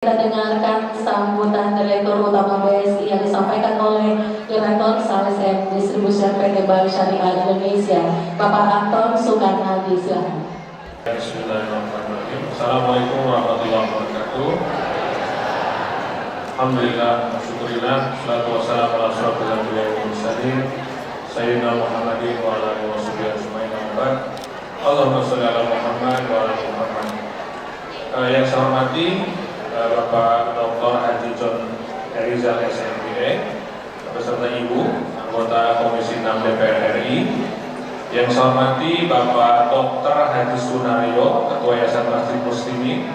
Kita dengarkan sambutan Direktur Utama BSI yang disampaikan oleh Direktur Sales and Distribution PT Bank Syariah Indonesia, Bapak Anton Soekarnadi. Silakan. Bismillahirrahmanirrahim. Assalamualaikum warahmatullahi wabarakatuh. Alhamdulillah, syukurillah, salatu wassalamu ala asyrofil anbiya'i wal mursalin sayyidina Muhammadin wa ala alihi washabihi ajmain. Allahumma sholli ala Muhammad wa ala ali Muhammad. Yang saya hormati Bapak Dr. Haji John Erizal SMPE beserta Ibu anggota Komisi 6 DPR RI. Yang saya hormati Bapak Dr. Haji Sunaryo, Ketua Yayasan Masjid Muslimin.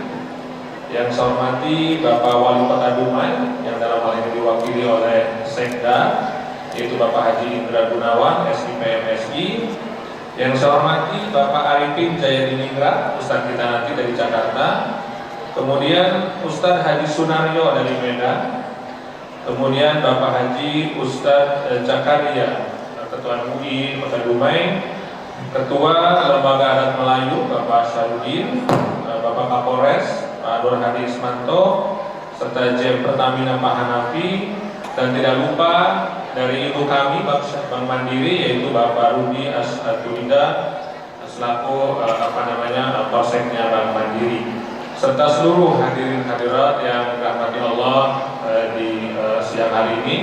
Yang saya hormati Bapak Wali Kota Dumai yang dalam hal ini diwakili oleh Sekda, yaitu Bapak Haji Indra Gunawan, SIPMSI. Yang saya hormati Bapak Arifin Jayadiningrat, Ustadz kita nanti dari Jakarta. Kemudian Ustadz Haji Sunaryo dari Medan. Kemudian Bapak Haji Ustadz Zakaria, Ketua MUI Kota Dumai. Ketua Lembaga Adat Melayu Bapak Syarudin, Bapak Kapolres Pak Nur Hadi Ismanto, serta JM Pertamina Pak Hanafi, dan tidak lupa dari ibu kami Bank Mandiri yaitu Bapak Rudi Asatuinda selaku Polseknya Bank Mandiri, serta seluruh hadirin hadirat yang dirahmati Allah di siang hari ini.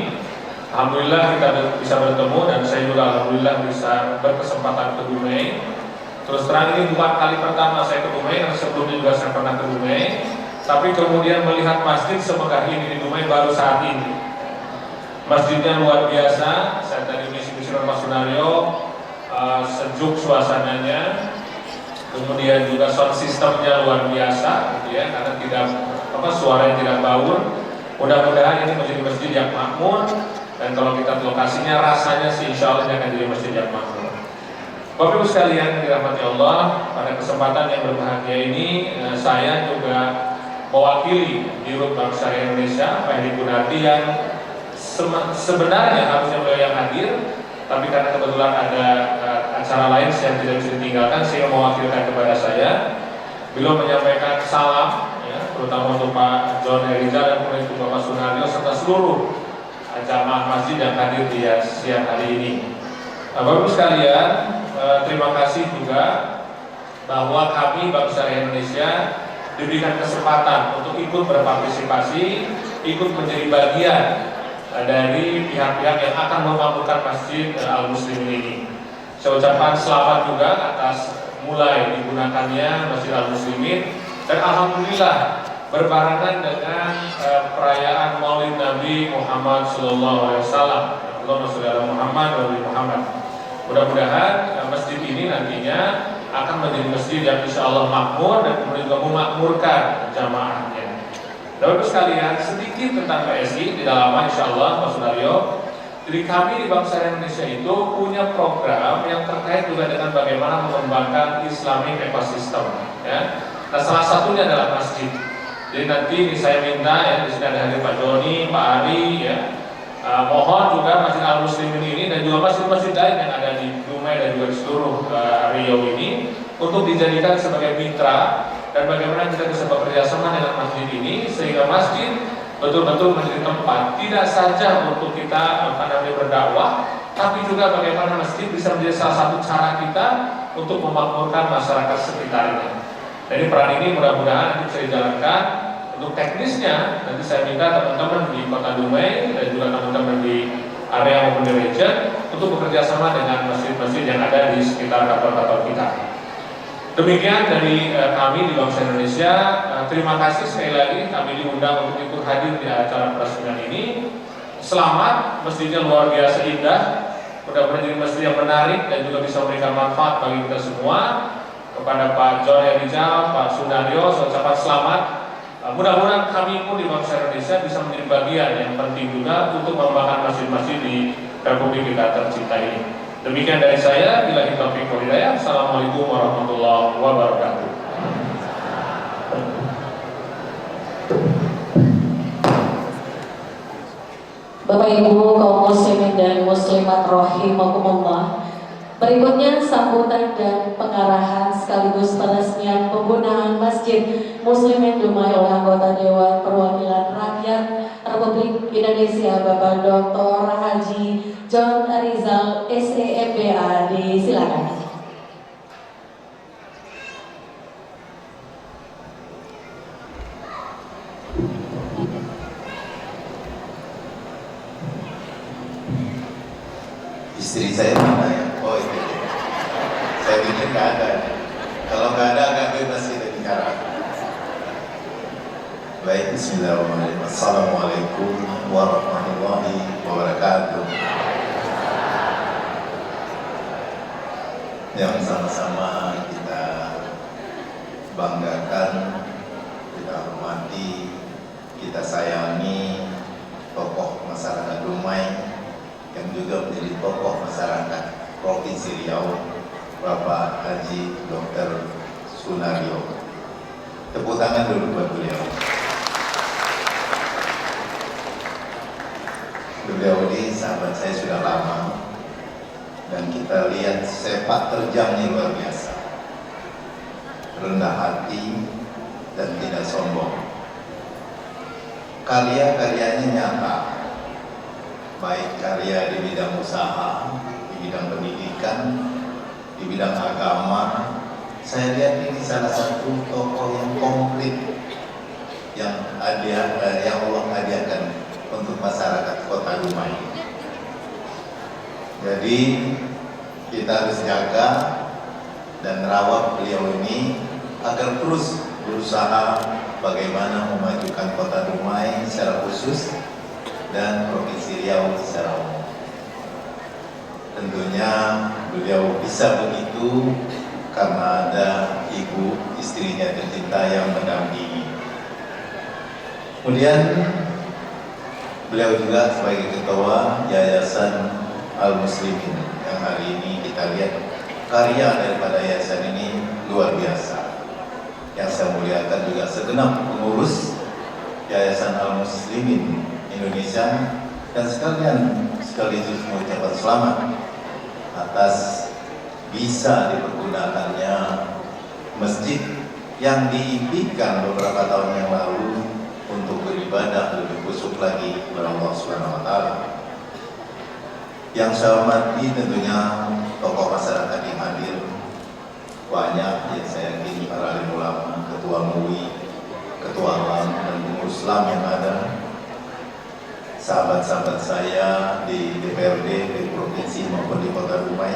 Alhamdulillah kita bisa bertemu dan saya juga alhamdulillah bisa berkesempatan ke Dumai. Terus terang ini bukan kali pertama saya ke Dumai, karena sebelumnya juga saya pernah ke Dumai. Tapi kemudian melihat masjid semegah ini di Dumai baru saat ini. Masjidnya luar biasa. Saya tadi misi-misi Pak Sunaryo, sejuk suasananya. Kemudian juga sound systemnya luar biasa, gitu ya, karena tidak suaranya tidak baur. Mudah-mudahan ini menjadi masjid yang makmur, dan kalau kita lokasinya rasanya sih insya Allah akan jadi masjid yang makmur. Bapak Ibu sekalian yang dirahmati Allah, pada kesempatan yang berbahagia ini saya juga mewakili Dirut Bank Syariah Indonesia Pak Hedi Gunardi yang sebenarnya harusnya beliau yang hadir, tapi karena kebetulan ada acara lain yang tidak bisa ditinggalkan, sehingga mewakilkan kepada saya. Beliau menyampaikan salam, ya, terutama untuk Pak John Erizal dan kemudian untuk Bapak Sunaryo serta seluruh jamaah masjid yang hadir di siang hari ini. Bapak Ibu sekalian, terima kasih juga bahwa kami Bank Syariah Indonesia diberikan kesempatan untuk ikut berpartisipasi, ikut menjadi bagian dari pihak-pihak yang akan membangunkan Masjid Al-Muslimin ini. Saya ucapkan selamat juga atas mulai digunakannya Masjid Al-Muslimin, dan alhamdulillah berbarengan dengan perayaan Maulid Nabi Muhammad SAW. Allahumma sholli ala Muhammad wa ali Muhammad. Mudah-mudahan masjid ini nantinya akan menjadi masjid yang insya Allah makmur dan kemudian juga memakmurkan jamaahnya. Bapak-Ibu sekalian, sedikit tentang BSI, tidak lama insya Allah Pak Sunaryo. Jadi kami di Bank Syariah Indonesia itu punya program yang terkait juga dengan bagaimana mengembangkan Islamic ecosystem. Ya. Nah, salah satunya adalah masjid. Jadi nanti saya minta ya, di sini ada hadir Pak Joni, Pak Ari, ya. Mohon juga Masjid Al-Muslimin ini dan juga masjid-masjid lain yang ada di Dumai dan juga di seluruh Riau ini untuk dijadikan sebagai mitra, dan bagaimana kita bisa bekerja sama dengan masjid ini sehingga masjid betul-betul menjadi tempat tidak saja untuk kita berdakwah, tapi juga bagaimana masjid bisa menjadi salah satu cara kita untuk memakmurkan masyarakat sekitarnya. Jadi peran ini mudah-mudahan nanti bisa dijalankan. Untuk teknisnya nanti saya minta teman-teman di Kota Dumai dan juga teman-teman di area maupun di region untuk bekerja sama dengan masjid-masjid yang ada di sekitar kantor-kantor kita. Demikian dari kami di Bank Syariah Indonesia. Terima kasih sekali lagi kami diundang untuk ikut hadir di acara peresmian ini. Selamat, masjidnya luar biasa indah. Mudah-mudahan jadi masjid yang menarik dan juga bisa memberikan manfaat bagi kita semua. Kepada Pak John Erizal, Pak Sunaryo, saya ucapkan selamat. Mudah-mudahan kami pun di Bank Syariah Indonesia bisa menjadi bagian yang penting juga untuk mengembangkan masjid-masjid di Republik kita tercinta ini. Demikian dari saya, billahi taufiq wal hidayah. Assalamualaikum warahmatullahi wabarakatuh. Bapak Ibu kaum muslimin dan muslimat rahimakumullah. Berikutnya sambutan dan pengarahan sekaligus peresmian penggunaan Masjid Muslimin Dumai oleh anggota Dewan Perwakilan Rakyat Republik Indonesia Bapak Dr. Haji John Rizal SEMBA. Disilakan. Istri saya mana ya? Oh itu. Saya pikir nggak ada. Kalau nggak ada agak bebas kita bicara. Baik, Bismillahirrahmanirrahim. Assalamualaikum warahmatullahi wabarakatuh. Yang sama-sama kita banggakan, kita hormati, kita sayangi tokoh masyarakat Dumai yang juga menjadi tokoh masyarakat Provinsi Riau, Bapak Haji Dr. Sunario. Tepuk tangan dulu buat beliau. Beliau ini sahabat saya sudah lama, dan kita lihat sepak terjangnya luar biasa, rendah hati dan tidak sombong. Karya-karyanya nyata, baik karya di bidang usaha, di bidang pendidikan, di bidang agama. Saya lihat ini salah satu tokoh yang komplit yang Allah hadiahkan untuk masyarakat Kota Dumai. Jadi kita harus jaga dan rawat beliau ini agar terus berusaha bagaimana memajukan Kota Dumai secara khusus dan Provinsi Riau secara umum. Tentunya beliau bisa begitu karena ada ibu istrinya tercinta yang mendampingi. Kemudian beliau juga sebagai ketua Yayasan Al-Muslimin yang hari ini kita lihat karya daripada yayasan ini luar biasa. Yang saya muliakan juga segenap pengurus Yayasan Al-Muslimin Indonesia, dan sekaligus mengucapkan selamat atas bisa dipergunakannya masjid yang diimpikan beberapa tahun yang lalu untuk beribadah lebih khusyuk lagi kepada Allah Subhanahu wa taala. Yang saya hormati tentunya tokoh masyarakat yang hadir banyak, yang saya yakini para alim ulama, ketua MUI, ketua alam dan pengurus Islam yang ada, sahabat-sahabat saya di DPRD, di provinsi maupun di Kota Dumai.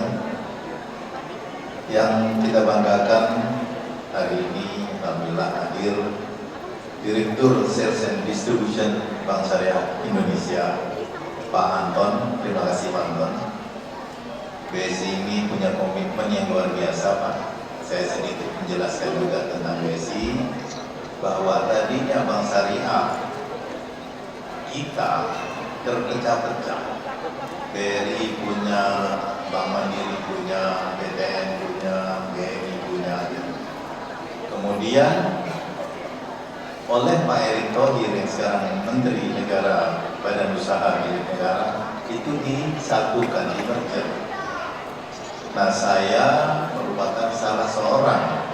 Yang kita banggakan hari ini alhamdulillah hadir Direktur Sales and Distribution Bank Syariah Indonesia, Pak Anton. Terima kasih Pak Anton. BSI ini punya komitmen yang luar biasa Pak. Saya sedikit menjelaskan juga tentang BSI, bahwa tadinya Bank Syariah kita terpecah-pecah. BRI punya, Bank Mandiri punya, BTN punya, BNI punya. Kemudian oleh Pak Erick Thohir yang sekarang Menteri Negara Badan Usaha Milik Negara itu disatukan, di merger. Nah, saya merupakan salah seorang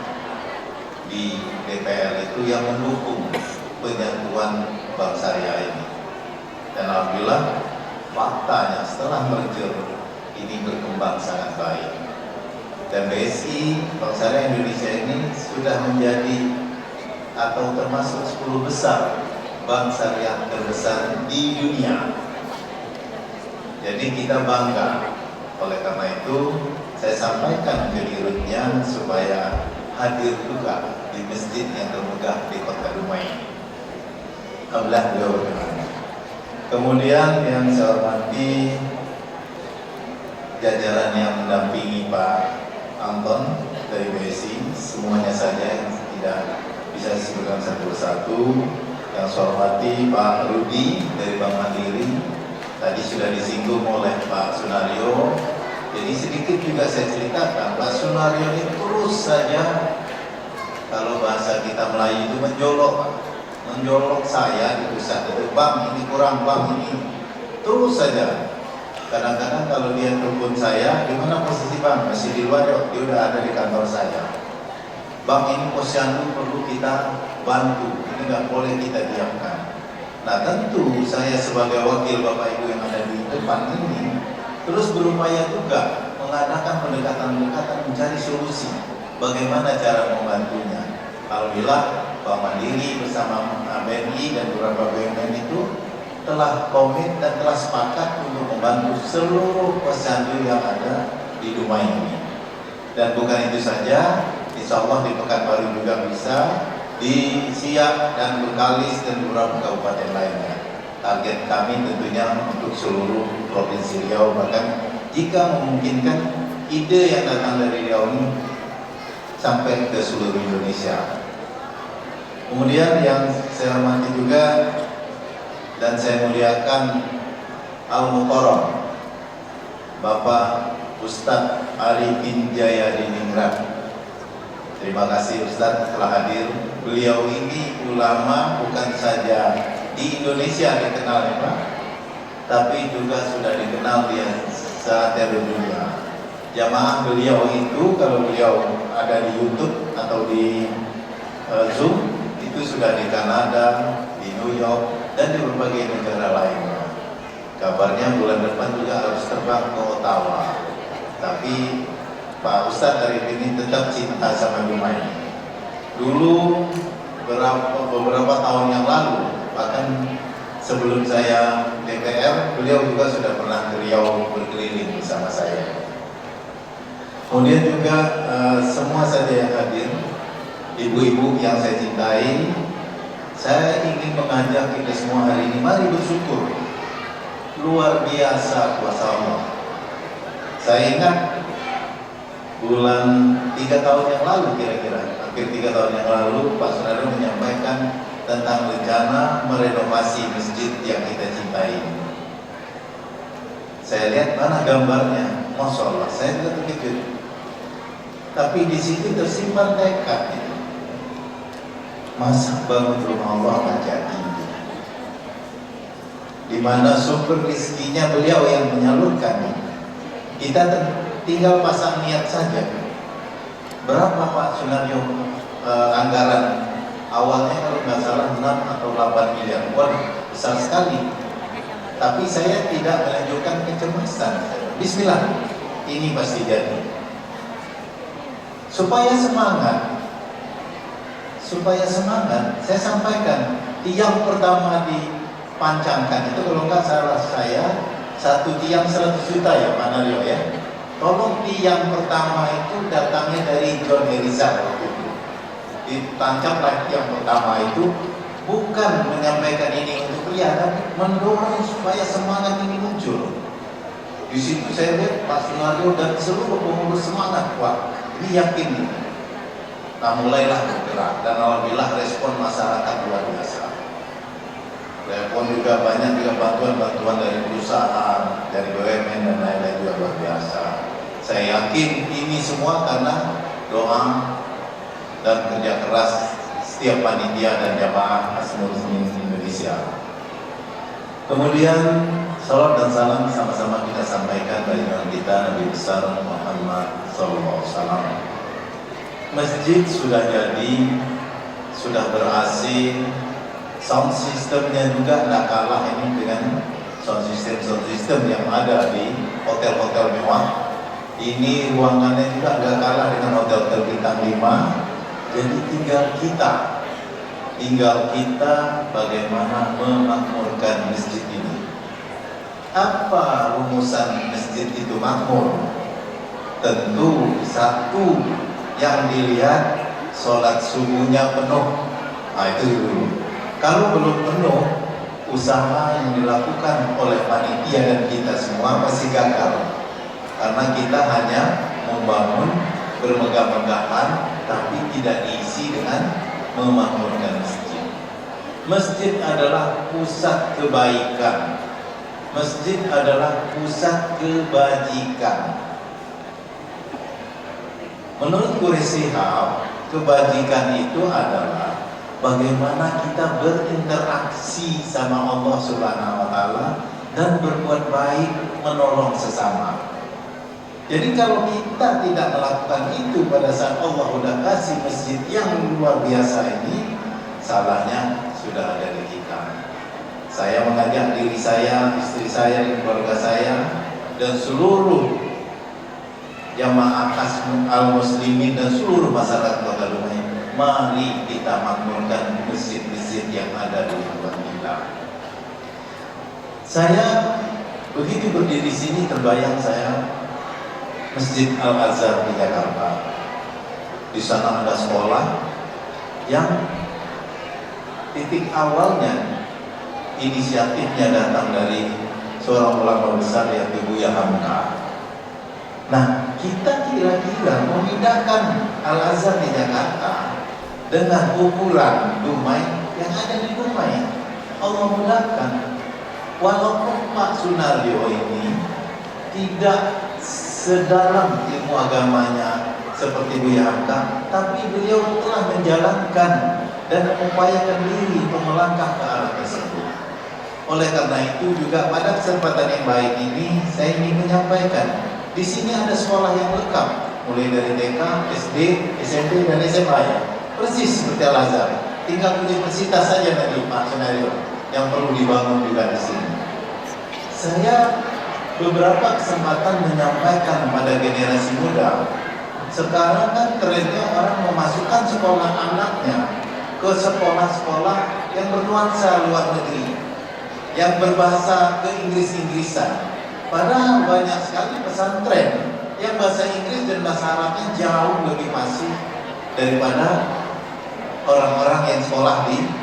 di DPR itu yang mendukung penyatuan Bank Syariah ini. Dan alhamdulillah faktanya setelah merger ini berkembang sangat baik. Dan BSI, Bank Syariah Indonesia ini sudah menjadi atau termasuk 10 besar bank syariah terbesar di dunia. Jadi kita bangga. Oleh karena itu saya sampaikan menjadi rutnya supaya hadir juga di masjid yang termegah di Kota Dumai. Alhamdulillah beliau berkenan. Kemudian yang saya hormati jajaran yang mendampingi Pak Anton dari BSI, semuanya saja yang tidak bisa disebutkan satu persatu. Yang saya hormati Pak Rudi dari Bank Mandiri, tadi sudah disinggung oleh Pak Sunario. Jadi sedikit juga saya ceritakan, Pak Sunario ini terus saja, kalau bahasa kita Melayu itu menjolok saya di pusat itu, bang ini kurang, bang ini, terus saja Kadang-kadang kalau dia telepon saya, di mana posisi bang? Masih di luar, dia udah ada di kantor saya. Bang, ini posyandu perlu kita bantu, ini nggak boleh kita diamkan. Nah tentu saya sebagai wakil Bapak Ibu yang ada di depan ini terus berupaya juga mengadakan pendekatan-pendekatan mencari solusi bagaimana cara membantunya. Alhamdulillah Bank Mandiri bersama BNI dan beberapa BUMN itu telah komit dan telah sepakat untuk membantu seluruh posyandu yang ada di rumah ini. Dan bukan itu saja, insya Allah di Pekanbaru juga bisa, di Siak dan Bengkalis dan beberapa kabupaten lainnya. Target kami tentunya untuk seluruh provinsi Riau, bahkan jika memungkinkan ide yang datang dari Riau ini sampai ke seluruh Indonesia. Kemudian yang saya hormati juga dan saya muliakan Al-Mukarram Bapak Ustadz Arifin Jaya Diningrat. Terima kasih Ustadz telah hadir. Beliau ini ulama bukan saja di Indonesia dikenal ya Pak, tapi juga sudah dikenal di seluruh dunia. Jamaah beliau itu kalau beliau ada di YouTube atau di Zoom itu sudah di Kanada, di New York dan di berbagai negara lainnya. Kabarnya bulan depan juga harus terbang ke Ottawa. Tapi Pak Ustadz Arif ini tetap cinta sama rumah ini. Dulu beberapa tahun yang lalu, bahkan sebelum saya DPR, beliau juga sudah pernah ke Riau berkeliling bersama saya. Kemudian juga semua saja yang hadir, ibu-ibu yang saya cintai, saya ingin mengajak kita semua hari ini, mari bersyukur. Luar biasa kuasa Allah. Saya ingat bulan 3 tahun yang lalu kira-kira, hampir 3 tahun yang lalu Pak Sunaryo menyampaikan tentang rencana merenovasi masjid yang kita cintai. Saya lihat mana gambarnya, Masya Allah, saya juga terkejut. Tapi di situ tersimpan tekad itu. Masa bangun rumah Allah akan jadi, di mana sumber rezekinya beliau yang menyalurkan. Kita tinggal pasang niat saja. Berapa Pak Sunaryo anggaran awalnya kalau nggak salah 6 atau 8 miliar, besar sekali. Tapi saya tidak menunjukkan kecemasan. Bismillah, ini pasti jadi. Supaya semangat, saya sampaikan tiang pertama dipancangkan itu kalau nggak salah saya 1 tiang 100 juta ya Pak Naryo ya. Tolong tiang pertama itu datangnya dari John Erizal waktu itu. Ditancaplah tiang pertama itu bukan menyampaikan ini untuk pria, tapi mendorong supaya semangat ini muncul. Di situ saya lihat Pak Sunaryo dan seluruh pengurus semangat, wah ini yakin nih. Nah mulailah bergerak dan alhamdulillah respon masyarakat luar biasa. Respon juga banyak juga bantuan-bantuan dari perusahaan, dari BUMN dan lain-lain juga luar biasa. Saya yakin ini semua karena doa dan kerja keras setiap panitia dan jamaah Asmaul Muslimin Indonesia. Kemudian salam dan salam sama-sama kita sampaikan dari kita Nabi besar Muhammad SAW. Masjid sudah jadi, sudah ber-AC, sound systemnya juga tidak kalah ini dengan sound system yang ada di hotel-hotel mewah. Ini ruangannya juga tidak kalah dengan hotel-hotel bintang 5. Jadi tinggal kita bagaimana memakmurkan masjid ini. Apa rumusan masjid itu makmur? Tentu satu yang dilihat sholat subuhnya penuh. Nah itu dulu. Kalau belum penuh, usaha yang dilakukan oleh panitia dan kita semua masih gagal. Karena kita hanya membangun bermegah-megahan, tapi tidak diisi dengan memakmurkan masjid. Masjid adalah pusat kebaikan. Masjid adalah pusat kebajikan. Menurut Quraish Shihab, kebajikan itu adalah bagaimana kita berinteraksi sama Allah Subhanahu wa Ta'ala dan berbuat baik, menolong sesama. Jadi kalau kita tidak melakukan itu pada saat Allah sudah kasih masjid yang luar biasa ini, salahnya sudah ada di kita. Saya mengajak diri saya, istri saya, dan keluarga saya, dan seluruh jamaah al-muslimin dan seluruh masyarakat Kota Dumai, mari kita makmurkan masjid-masjid yang ada di lingkungan kita. Saya begitu berdiri di sini, terbayang saya Masjid Al-Azhar di Jakarta. Di sana ada sekolah yang titik awalnya, inisiatifnya datang dari seorang ulama besar yaitu Buya Hamka. Nah, kita kira-kira memindahkan Al-Azhar di Jakarta dengan ukuran Dumai yang ada di Dumai. Allah mudahkan. Walaupun Pak Sunaryo ini tidak sedalam ilmu agamanya seperti Buya Hamka, tapi beliau telah menjalankan dan mengupayakan diri untuk melangkah ke arah tersebut. Oleh karena itu juga pada kesempatan yang baik ini saya ingin menyampaikan, di sini ada sekolah yang lengkap, mulai dari TK, SD, SMP dan SMA ya, persis seperti Al-Azhar. Tinggal universitas saja tadi Pak Sunaryo yang perlu dibangun juga di sini. Saya beberapa kesempatan menyampaikan pada generasi muda, sekarang kan trennya orang memasukkan sekolah anaknya ke sekolah-sekolah yang bernuansa luar negeri, yang berbahasa ke-Inggris-Inggrisan. Padahal banyak sekali pesantren yang bahasa Inggris dan bahasa Arabnya jauh lebih fasih daripada orang-orang yang sekolah di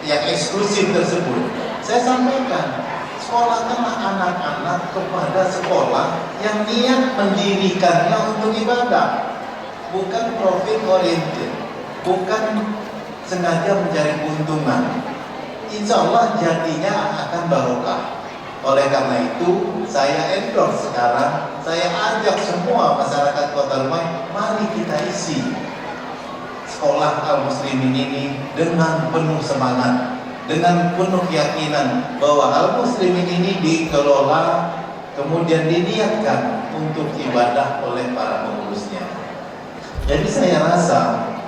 yang eksklusif tersebut. Saya sampaikan, sekolahkanlah anak-anak kepada sekolah yang niat mendirikannya untuk ibadah, bukan profit oriented, bukan sengaja mencari keuntungan. Insya Allah jadinya akan barokah. Oleh karena itu, saya endorse sekarang, saya ajak semua masyarakat Kota Dumai, mari kita isi sekolah al-muslimin ini dengan penuh semangat, dengan penuh keyakinan bahwa al-muslimin ini dikelola kemudian diniatkan untuk ibadah oleh para pengurusnya. Jadi saya rasa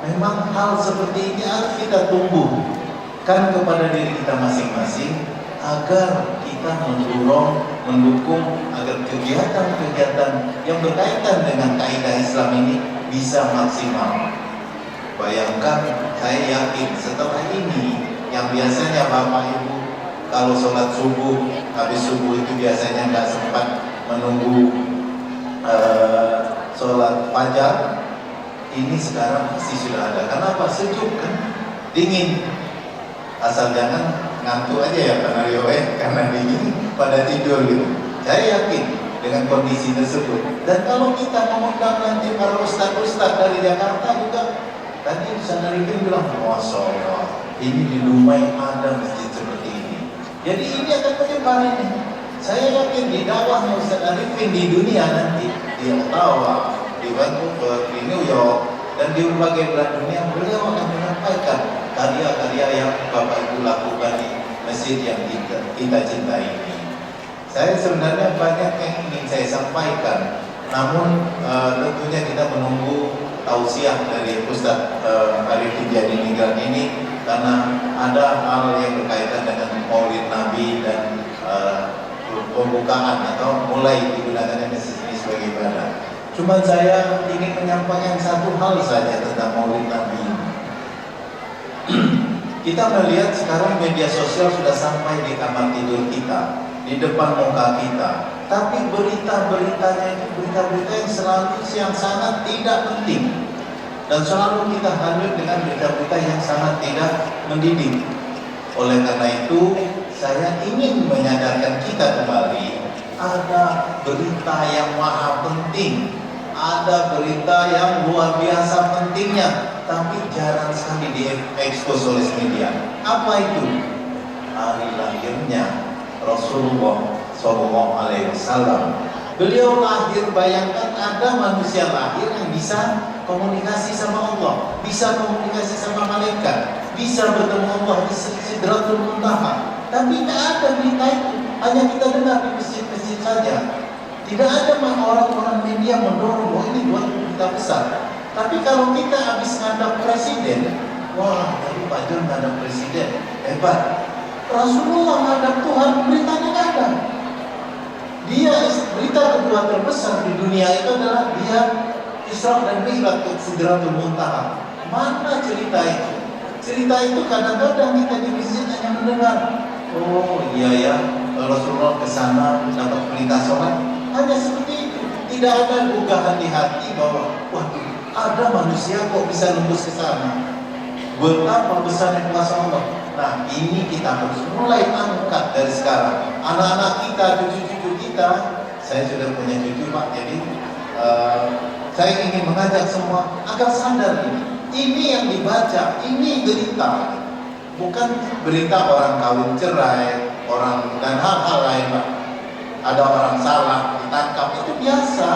memang hal seperti ini harus kita tumbuhkan kepada diri kita masing-masing agar kita mendukung agar kegiatan-kegiatan yang berkaitan dengan kaidah Islam ini bisa maksimal. Bayangkan, saya yakin setelah ini yang biasanya Bapak Ibu kalau sholat subuh, habis subuh itu biasanya nggak sempat menunggu sholat fajar, ini sekarang pasti sudah ada. Kenapa? Sejuk kan, dingin. Asal jangan ngantuk aja ya karena dingin pada tidur gitu. Saya yakin dengan kondisi tersebut. Dan kalau kita mengundang nanti para ustadz-ustadz dari Jakarta juga, tadi Ustaz Arifin bilang, Masya Allah, ini di Dumai ada masjid seperti ini. Jadi ini akan menyebar ini. Saya yakin di dakwahnya Ustaz Arifin di dunia nanti, di Ottawa, di Vancouver, di New York, dan di berbagai belahan dunia, beliau akan menyampaikan karya-karya yang Bapak Ibu lakukan di masjid yang kita cintai ini. Saya sebenarnya banyak yang ingin saya sampaikan, namun tentunya kita menunggu tausiah dari Ustaz Arifin Jadi Ningrat ini, karena ada hal yang berkaitan dengan Maulid Nabi dan pembukaan atau mulai digunakan masjid ini sebagai ibadah. Cuma saya ingin menyampaikan satu hal saja tentang Maulid Nabi ini. Kita melihat sekarang media sosial sudah sampai di kamar tidur kita, di depan muka kita. Tapi berita-beritanya itu berita-berita yang sangat tidak penting, dan selalu kita hanyut dengan berita-berita yang sangat tidak mendidik. Oleh karena itu, saya ingin menyadarkan kita kembali, ada berita yang maha penting, ada berita yang luar biasa pentingnya, tapi jarang sekali diekspos oleh media. Apa itu? Hari lahirnya Rasulullah SAW. Beliau lahir, bayangkan ada manusia lahir yang bisa komunikasi sama Allah, bisa komunikasi sama malaikat, bisa bertemu Allah di Sidratul Muntaha. Tapi tidak ada berita itu. hanya kita dengar di masjid-masjid saja. Tidak ada orang-orang media mendorong bahwa ini buat kita besar. Tapi kalau kita habis ngadap presiden, wah, tadi Pak John ngadap presiden, hebat. Rasulullah ngadap Tuhan, beritanya nggak ada. Dia berita kedua terbesar di dunia itu adalah dia Isra dan Mi'raj ke Sidratul Muntaha. Mana cerita itu? Cerita itu kadang-kadang kita di masjid hanya mendengar. Oh iya ya, Rasulullah ke sana dapat perintah sholat. Hanya seperti itu. Tidak ada dugaan di hati bahwa waduh, ada manusia kok bisa nembus ke sana. Betapa besarnya kuasa Allah. Nah, ini kita harus mulai angkat dari sekarang. Anak-anak kita, cucu-cucu kita, saya sudah punya cucu Pak, jadi saya ingin mengajak semua agar sadar ini. Ini yang dibaca, ini berita. Bukan berita orang kawin cerai, orang dan hal-hal lain Pak. Ada orang salah, ditangkap, itu biasa.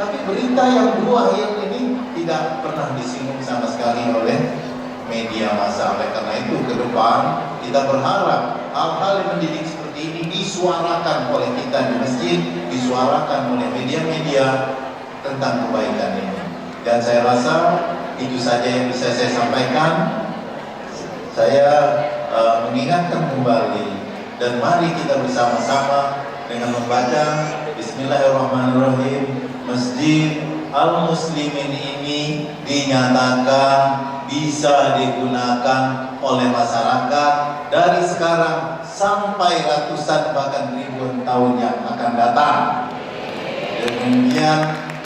Tapi berita yang dua yang ini tidak pernah disinggung sama sekali oleh media massa. Oleh karena itu ke depan kita berharap hal-hal yang mendidik seperti ini disuarakan oleh kita di masjid, disuarakan oleh media-media tentang kebaikan ini. Dan saya rasa itu saja yang bisa saya sampaikan. Saya mengingatkan kembali dan mari kita bersama-sama dengan membaca Bismillahirrahmanirrahim. Masjid Al-Muslimin ini dinyatakan bisa digunakan oleh masyarakat dari sekarang sampai ratusan bahkan ribuan tahun yang akan datang. Demikian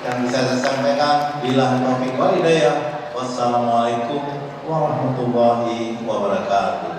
yang bisa saya sampaikan. Billahi taufiq wal hidayah. Wassalamualaikum warahmatullahi wabarakatuh.